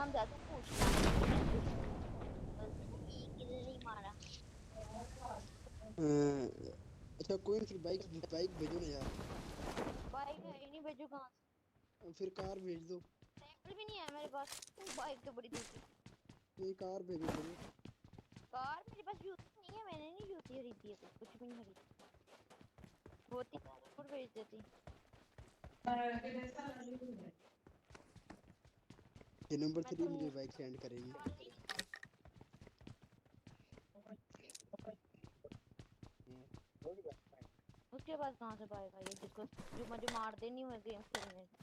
कौन था तू पूछ किधर ही मारा। अच्छा कोई नहीं, फिर बाइक बाइक भेजो ना यार। बाइक है ही नहीं, भेजो कहाँ फिर कार भेज दो। से? साइकिल भी नहीं है मेरे पास, बाइक तो बड़ी दूर की। नहीं कार भेजो फिर। कार मेरे पास जूती नहीं है, मैंने नहीं जूती खरीदी है, कुछ भी नहीं खरीदी। होती तो जरूर भेज देती। ये नंबर मैं 3 तुम मुझे बाइक सेंड करेगी। उसके बाद कहाँ से पाएगा ये, जिसको जो मुझे मारते नहीं हुए गेम खेलने से।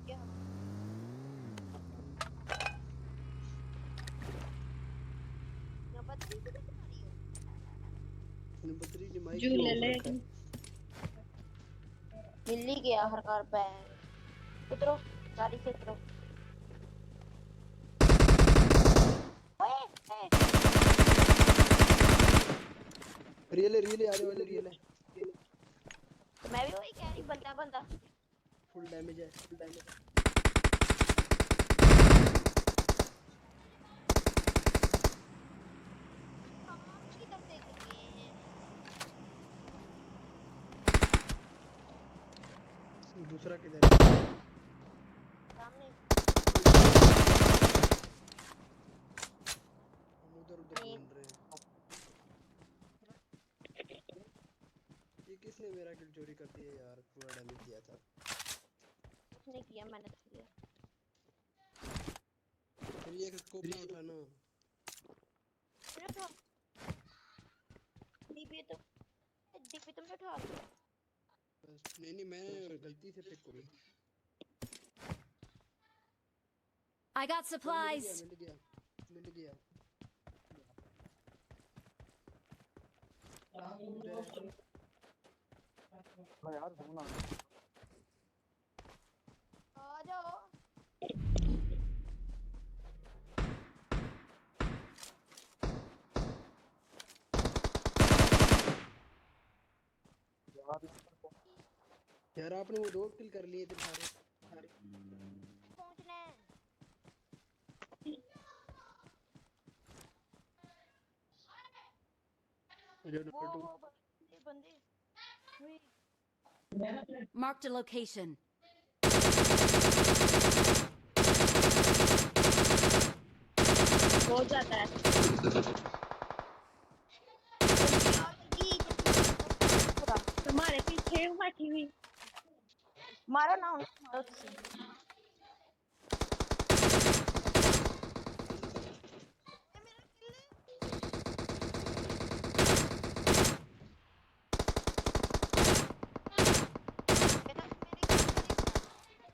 क्या नंबर 3 की बता रही हो? नंबर 3 ने माइक जू क्यों ले ऑफ ले। रखा है? मिल ही गया आखिरकार बैग। उतरो, गाड़ी से उतरो। ओए ओए, रियल है, रियल है, आने वाले रियल है। तो मैं भी वही कह रही, बंदा बंदा। फुल डैमेज है, फुल डैमेज है। कहाँ किधर से गए हैं? दूसरा किधर है? सामने। हम उधर उधर नहीं, ढूंढ रहे हैं। ये किसने मेरा किल चोरी कर दिया यार, पूरा डैमेज दिया था। उसने किया, मैंने तो किया। फिर ये स्कोप ना उठाना। मैंने उठा डीपी तो, डीपी तुमने उठा लिया। बस नहीं नहीं, मैंने गलती से पिक करी। I got चल मिल गया, supplies. मिल गया, मिल गया। इधर है। आ जाओ। यार आपने वो 2 किल कर लिए थे सारे। पहुंचना है। जो वो नंबर 2। बंदे बंदे हुई। Marked a location. हो जाता है। जल्दी आओ, जल्दी जल्दी पूरा तुम्हारे पीछे हूँ बैठी हुई। मारो ना उनको, मारो तुसी। ये मेरा किल है। ये तो मेरे किल करेगा।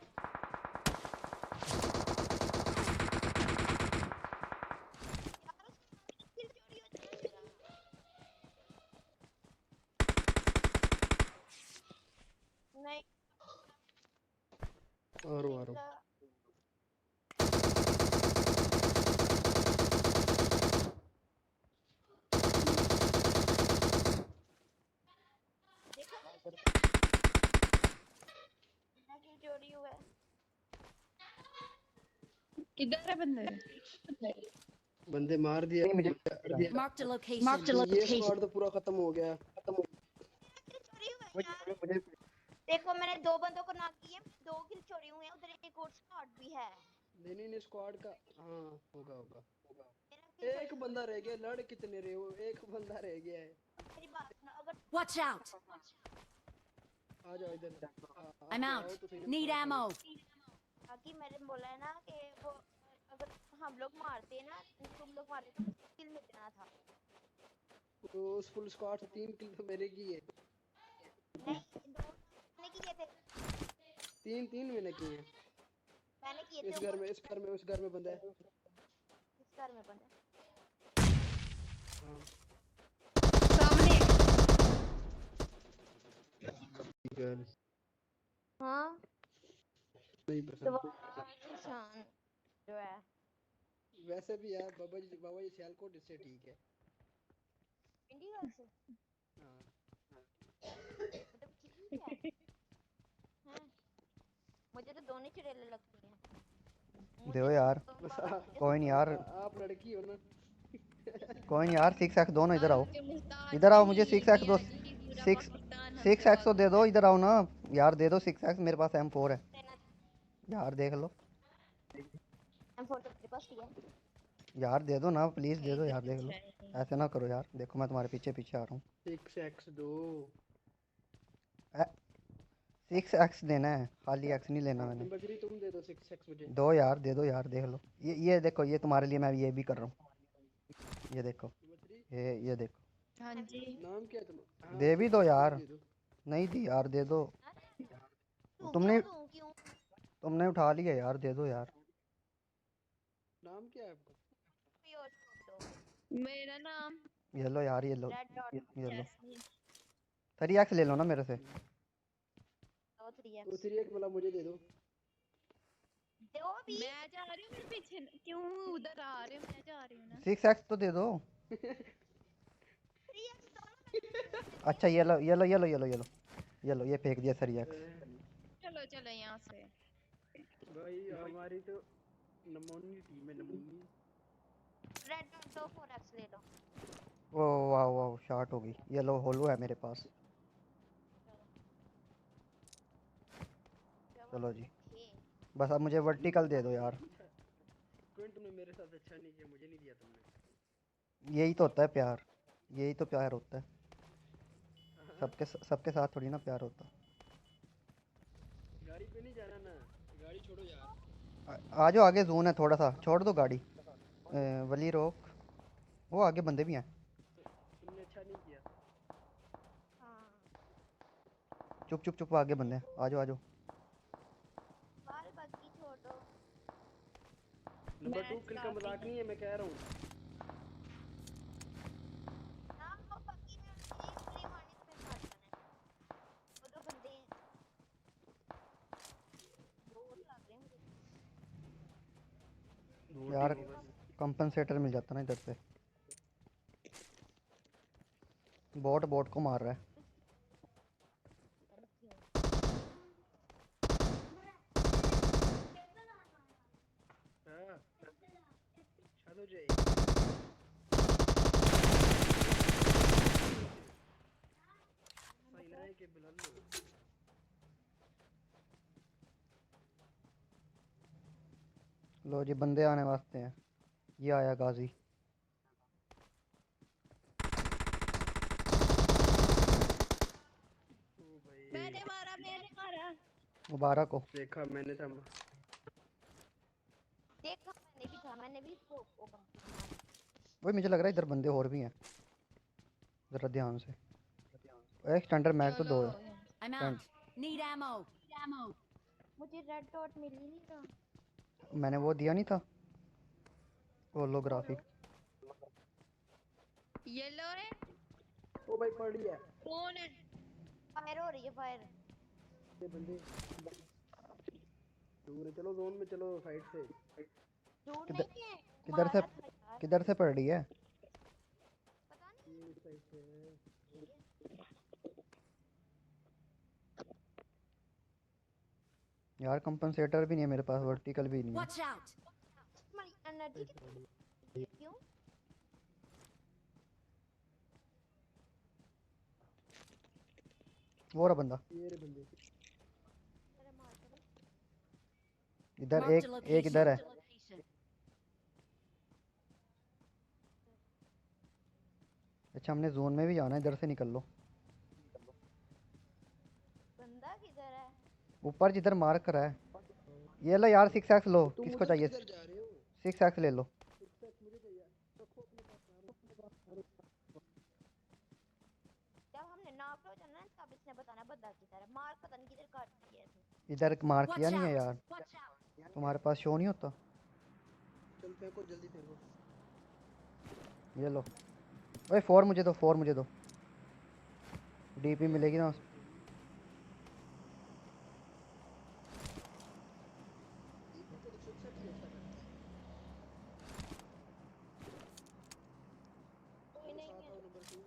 यार उसका किल चोरी हो जाना मेरा। नहीं और नहीं मारो। मिला। देखा मेरा किल चोरी हुआ है। किधर है बंदे? बंदे मार दिया मुझे। Marked a Marked a location. ये location. स्क्वाड तो पूरा खत्म हो गया। मेरा किल चोरी हुआ है यार। देखो मैंने 2 बंदों को नॉक किए, 2 किल चोरी हुए हैं, उधर एक और स्क्वाड भी है। नहीं नहीं स्क्वाड का। हाँ होगा होगा। मेरा किल चोरी एक हुआ बंदा रह गया, लड़ कितने रहे हो, एक बंदा रह गया है। है। मेरी बात सुनो, अगर Watch out. आ जाओ इधर। I'm आओ out. तो सही, Need साथ आओ। ammo. बाकी मैंने बोला है ना कि वो अगर हम लोग मारते ना, तुम लोग मारते तो मुझे किल मिल जाना था। तो उस फुल स्क्वाड से 3 किल तो मेरे की है। नहीं, 2 मैंने किए थे। 3 3 मैंने किए हैं। मैंने किए थे इस घर में उस घर में बंदा है। इस घर में बंदा हाँ सामने गर्ल हाँ नहीं तो पसंद। निशान जो है वैसे भी यार बाबा जी सियालकोट इससे ठीक है। इंडी गर्ल से हाँ मतलब ठीक है हैं मुझे तो दोनों चुड़ैलें लगती हैं देखो मुझे यार तो बस पापा ने कोई नहीं यार आप लड़की हो ना। कोई नहीं यार 6x दोनों इधर आओ के मुस्ताद इधर आओ मुझे नहीं 6x दो मियां जी पूरा 6 पाकिस्तान हमसे 6x तो भाग दे दो रहा इधर आओ ना यार दे दो 6x मेरे पास M4 है देना यार देख लो M4 तो मेरे पास ही है यार दे दो ना प्लीज है दे दो इधर यार देख कुछ लो है नहीं ऐसे ना करो यार देखो मैं तुम्हारे पीछे पीछे आ रहा हूँ 6x2 6x देना है खाली x नहीं लेना मैंने नंबर 3 तुम दे दो 6x मुझे। दो यार देख लो ये देखो ये तुम्हारे लिए मैं ये भी कर रहा हूँ ये देखो नंबर 3 ये देखो हाँ जी नाम क्या है तुम? हाँ दे भी दो मुझे यार दे दो। नहीं दी यार दे दो तू तुमने क्यों तुमने उठा लिया यार दे दो यार नाम क्या है आपका? प्योर छोड़ दो मेरा नाम ये लो यार ये लो रेड डॉट ये लो जैस्मीन 3x ले लो ना मेरे से दो 3x वो 3x वाला मुझे दे दो। दो भी मैं जा रही हूँ मेरे पीछे क्यों उधर आ रहे हो मैं जा रही हूँ ना 6x तो दे दो 3x दोनों अच्छा ये लो ये फेंक दिया 3x चलो चलो यहाँ से भाई हमारी तो नमूनी टीम है नमूनी। रेड डॉट दो 4x ले लो ओ वाह वाह शॉट हो गई ये लो होलो है मेरे पास चलो जी ओके बस अब मुझे वर्टिकल दे दो यार क्विंट तुमने मेरे साथ अच्छा नहीं किया मुझे नहीं दिया तुमने। यही तो होता है प्यार यही तो प्यार होता है हाँ, सबके साथ थोड़ी ना प्यार होता गाड़ी पे नहीं जाना ना गाड़ी छोड़ो यार। आ जाओ आगे जोन है थोड़ा सा छोड़ दो गाड़ी वली रोक वो आगे बंदे भी हैं तुमने अच्छा नहीं किया। हाँ चुप आगे बंदे हैं आ जाओ बाल बाकी छोड़ दो नंबर 2 मैं किल का मजाक नहीं है मैं कह रहा हूँ। ना वो बाकी में एक गोली मारने पे मार जाना है वो दो बंदे हैं दो लग रहे हैं मुझे यार कंपनसेटर मिल जाता ना इधर से बोट को मार रहा है हाँ शायद हो जाए। सही ना है कि बिलाल लो। लो जी बंदे आने वास्ते हैं ये आया गाजी ओ भाई मैंने मारा मुबारक हो देखा मैंने था। देखा मैंने भी था मैंने भी इसको ओपन किया वही मुझे लग रहा है इधर बंदे और भी हैं जरा ध्यान से एक स्टैंडर्ड मैग तो चलो दो है I'm stand out. Need ammo. मुझे रेड डॉट मिल ही नहीं रहा मैंने वो दिया नहीं था होलोग्राफी येलो है ओ भाई पड़ लिया कौन है फायर हो रही है फायर ये बंदे दूर है। चलो जोन में चलो साइड से। दूर किधर नहीं है किधर से मारा था यार किधर से पड़ रही है पता नहीं ये साइड से है। यार कंपनसेटर भी नहीं है मेरे पास वर्टिकल भी नहीं है Watch out. तुम्हारी एनर्जी कितनी क्यों वो रहा बंदा ये रे बंदे अरे मार दो इधर Marked a एक इधर है location. अच्छा हमने जोन में भी जाना है इधर से निकल लो बंदा किधर है ऊपर जिधर मार्क करा है ये लो यार 6x लो तुम किसको उधर चाहिए किधर जा रहे हो? 6x ले लो सिक्स मुझे चाहिए रखो अपने पास। जब हमने नॉक हो जाना है तब इसने बताना बंदा किधर है मार पता नहीं किधर काट दिया है इधर मार्क किया Watch नहीं है out. यार Watch out. तुम्हारे पास शो नहीं होता? चल फेंको, जल्दी फेंको। ये लो। ओए 4 मुझे दो, 4 मुझे दो। डीपी मिलेगी ना? डीपी तो 161 ही अच्छा करता है। कोई चलो नहीं साथ है। आओ नंबर 2।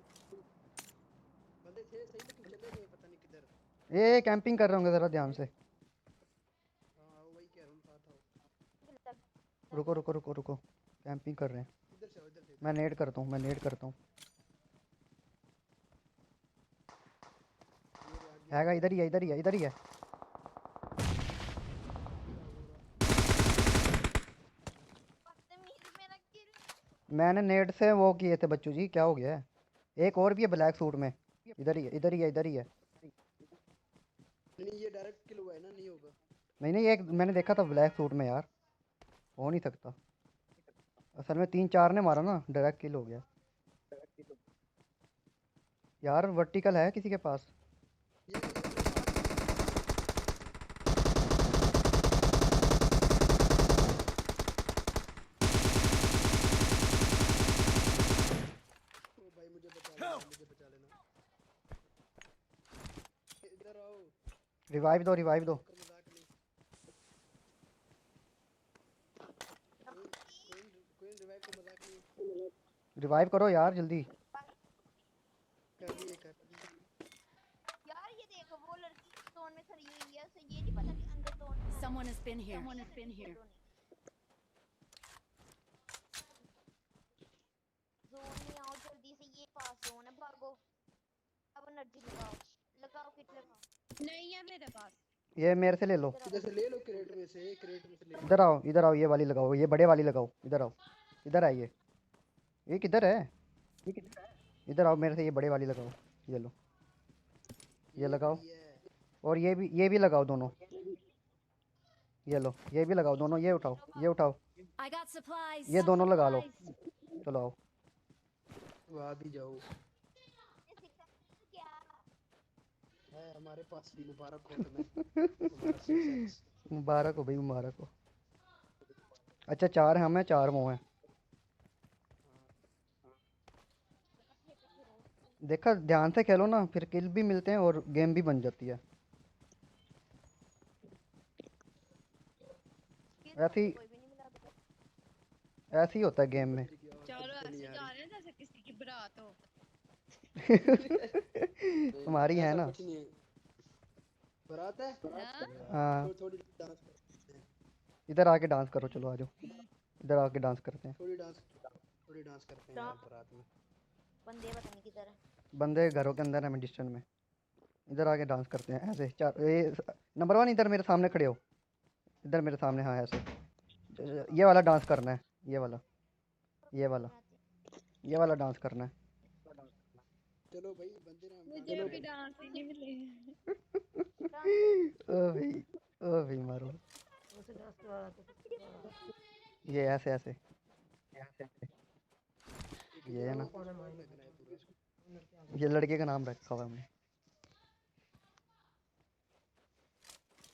बंदे थे सही लेकिन चले गए पता नहीं किधर। ये कैंपिंग कर रहे होंगे, ज़रा ध्यान से। हाँ आओ, वही कह रहा हूँ, साथ आओ। रुको रुको रुको रुको, कैंपिंग कर रहे हैं। इधर से आओ, इधर से, मैं इधर नेड करता हूँ, मैं नेड करता हूँ। से। ये रहा, आगे हैगा, आगे। इधर ही है, इधर ही है, इधर ही है। क्या हो रहा? बदतमीज मेरा किल। मैंने नेड से वो किए थे बच्चू जी, क्या हो गया है? एक और भी है ब्लैक सूट में। इधर ही है, इधर ही है, इधर ही है। नहीं ये डायरेक्ट किल हुआ है ना, नहीं होगा। नहीं नहीं, एक मैंने देखा था ब्लैक सूट में यार। हो नहीं सकता। असल में 3-4 ने मारा ना, डायरेक्ट किल हो गया। यार वर्टिकल है किसी के पास? ये वाला साथ। ओ भाई मुझे बचा लेना, मुझे बचा लेना। इधर आओ। रिवाइव दो, रिवाइव दो। कर मजाक नहीं। कोई रिवाइव को मजाक नहीं। रिवाइव करो यार जल्दी। कर दिए, कर दिए। यार ये देखो वो लड़की जोन में खड़ी हुई है, उसे ये नहीं पता कि अंदर जोन है। Someone has been here. Someone has been here. Zone में आओ जल्दी से, ये पास जोन है, भागो। अब एनर्जी लगाओ, लगाओ किट लगाओ। नहीं है मेरे पास। ये मेरे से ले लो। इधर से ले लो, क्रेट में से, क्रेट में से ले लो। इधर आओ, इधर आओ, ये वाली लगाओ, ये बड़े वाली लगाओ। इधर आओ, इधर आइए। ये किधर है? इधर आओ मेरे से, ये बड़े वाली लगाओ। ये लो, ये लगाओ। बड़ी है। और ये भी लगाओ दोनों। ये लो, ये भी लगाओ दोनों। ये उठाओ, ये उठाओ। I got supplies. ये दोनों लगा लो। चलो आओ। वो आ भी जाओ। ये सिक्स क्या? है हमारे पास भी, मुबारक हो तुम्हें। तुम्हारा 6x। मुबारक हो भाई, मुबारक हो। अच्छा 4 हम हैं, 4 वो हैं। देखा, ध्यान से खेलो ना, फिर किल भी मिलते हैं और गेम भी बन जाती है। ऐसे ही, कोई भी नहीं मिला अभी तक। ऐसे ही होता है गेम में। चलो ऐसे जा रहे हैं जैसे किसी की बारात हो। तुम्हारी है ऐसा ना? कुछ नहीं है। बारात है। हाँ? हाँ, थोड़ी डांस करते हैं। इधर आके डांस करो, चलो आ जाओ। इधर आके डांस करते हैं। थोड़ी डांस करते हैं यार बारात में। बंदे पता नहीं किधर है। बंदे घरों के अंदर है, मेडिस्टन में। इधर आके डांस करते हैं ऐसे। चार ये नंबर 1 इधर मेरे सामने खड़े हो। इधर मेरे सामने, हाँ ऐसे। ये वाला डांस करना है, ये वाला, ये वाला, ये वाला डांस करना है। चलो भाई बंदे ना मुझे अभी डांस ही नहीं मिले। ओ भाई, ओ भाई मारो। ये ऐसे ऐसे, ये है ना। ये लड़के का नाम रखा हुआ है हमने।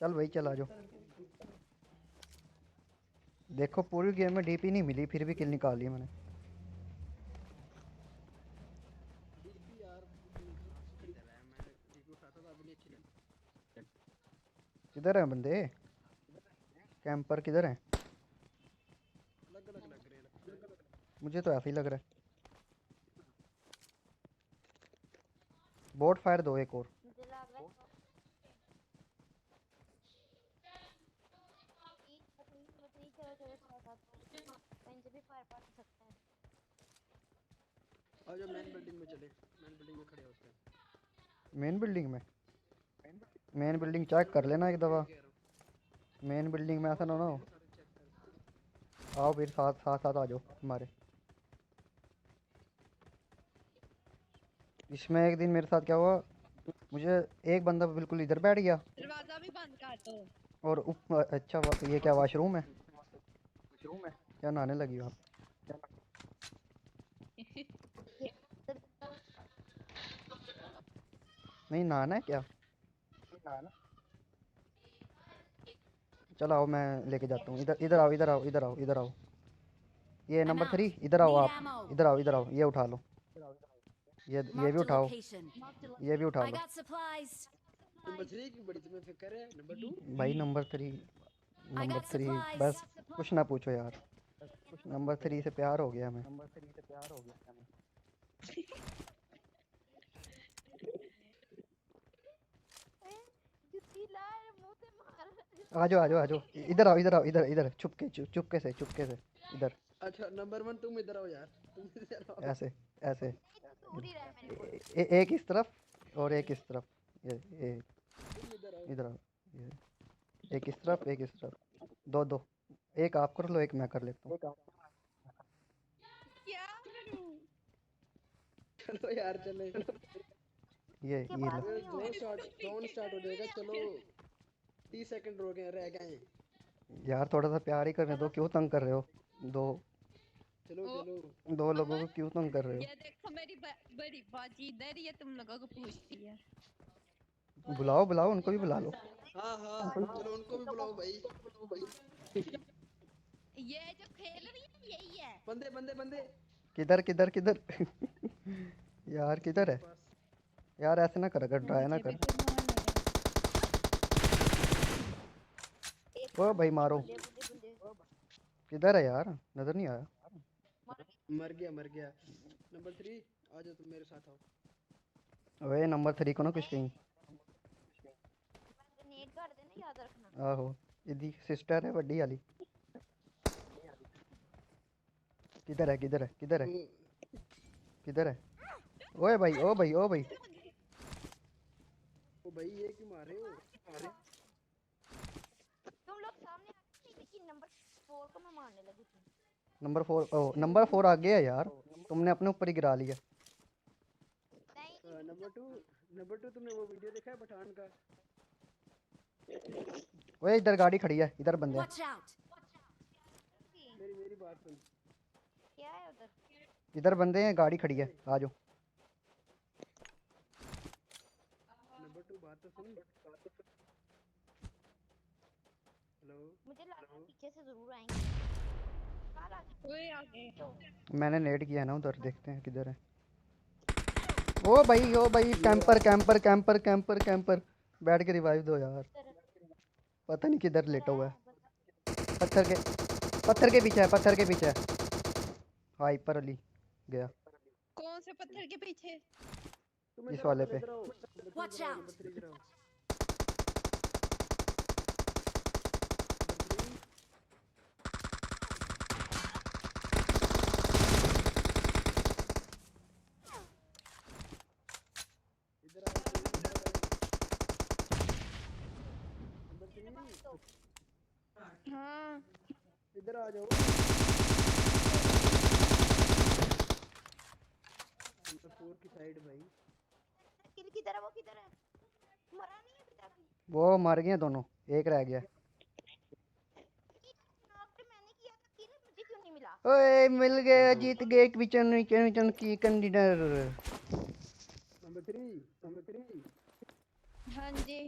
चल भाई, चल आ जाओ। देखो पूरी गेम में डीपी नहीं मिली, फिर भी किल निकाल ली मैंने। डीपी यार कहाँ से मिलता है? मैं डीपी उठाता था, अभी नहीं अच्छी लगती। किधर है बंदे? कैंपर किधर है? अलग अलग लग रहे हैं लगता है। मुझे तो ऐसा ही लग रहा है। बोट फायर दो एक और। मुझे लग रहा है कि चलो चलो साथ कहीं से भी फायर पड़ सकता है। आ जाओ मेन बिल्डिंग में चले, मेन बिल्डिंग में खड़े होते हैं। मेन बिल्डिंग में? मेन बिल्डिंग चेक कर लेना एक दफ़ा। कह रहा हूँ मेन बिल्डिंग में ऐसा ना हो। सारे चेक कर। आओ फिर साथ साथ साथ आ जाओ हमारे। इसमें एक दिन मेरे साथ क्या हुआ, मुझे एक बंदा बिल्कुल इधर बैठ गया। दरवाजा भी बंद कर दो। और अच्छा ये क्या वॉशरूम है? क्या नहाने लगी हो आप? नहीं नहाना है क्या? चलो आओ मैं लेके जाता हूँ। इधर इधर आओ इधर आओ इधर आओ इधर आओ। ये I'm नंबर out. 3 इधर आओ Need आप। ammo. इधर आओ ये उठा लो। ये भी Marked a उठाओ। location. ये भी उठा I low. got supplies. Number 3 की बड़ी तुम्हें फिक्र है। नंबर 2 भाई number 3 I number got 3 supplies. बस कुछ ना पूछो यार। नंबर 3 से प्यार हो गया हमें। जुत्ती ला मुंह से मार। आ जाओ आ जाओ आ जाओ। इधर आओ इधर आओ इधर इधर चुपके से इधर। अच्छा नंबर 1 तुम इधर आओ यार, तुम इधर आओ। ऐसे ऐसे नहीं तो दूर ही रह मेरे को। एक इस तरफ और एक इस तरफ। ये तुम इधर आओ। इधर आओ। ये एक इस तरफ एक इस तरफ। दो दो। एक आप कर लो एक मैं कर लेता हूँ। क्या करूं? चलो यार चले। के ये पास लो। नहीं हो। ड्रोन स्टार्ट हो जाएगा। चलो 30 सेकंड रह गए हैं। यार थोड़ा सा प्यार ही करने दो, क्यों तंग कर रहे हो? दो चलो ओ, चलो। दो लोगों को क्यों तंग कर रहे ये देखो मेरी बड़ी बाजी इधर ही है, तुम लोगों को पूछती है। हो? बुलाओ बुलाओ उनको भी बुला लो। हाँ हाँ चलो उनको भी बुलाओ भाई। ये जो खेल रही है यही है। बंदे बंदे बंदे किधर किधर किधर यार किधर है? पास। यार ऐसे ना कर, अगर ट्राई ना कर। एक ओ भाई मारो। बुंदे बुंदे बुंदे। किधर है यार? नजर नहीं आया। मर गया। नंबर 3 आ जाओ, तुम मेरे साथ आओ। ओए नंबर 3 को ना कुछ कहीं। ग्रेनेड कर देना याद रखना। आहो इदी सिस्टर है बड़ी वाली। किधर है किधर है किधर है किधर है? ओए भाई ओ भाई ओ भाई। ओ भाई ये क्यों मार रहे हो? तुम लोग सामने आ गए, लेकिन नंबर 4 को मैं मारने लगी थी। नंबर 4 ओ नंबर 4 आ गया यार। तुमने अपने ऊपर ही गिरा लिया। नहीं नंबर 2 तुमने वो वीडियो देखा है पठान का? ओए इधर गाड़ी खड़ी है, इधर बंदे हैं। Watch out. मेरी बात सुन। क्या है उधर? इधर बंदे हैं, गाड़ी खड़ी है, आ जाओ। नंबर 2 बात तो सुन। हेलो मुझे लगा पीछे से जरूर आएंगे। बाहर आ जाओ। ओए आ गए। मैंने नेट किया ना उधर, देखते हैं किधर है। ओ भाई कैंपर बैठ के रिवाइव दो यार। पता नहीं किधर लेटा हुआ है। पत्थर के पीछे है, पत्थर के पीछे है। हाइपर अली गया कौन से पत्थर के पीछे? तुम इस इधर वाले आओ, पे। इधर आओ। Watch out. नंबर 3 इधर आओ। इधर आओ नंबर 3 हाँ इधर आ जाओ। नंबर 4 की साइड भाई। किल किधर है? वो किधर है? मरा नहीं है अभी तक। वो मर गए दोनों, एक रह गया। नॉक मैंने किया था किल, मुझे क्यों नहीं मिला? ओए मिल गया, जीत गए किचन की कंटेनर। नंबर 3 हाँ जी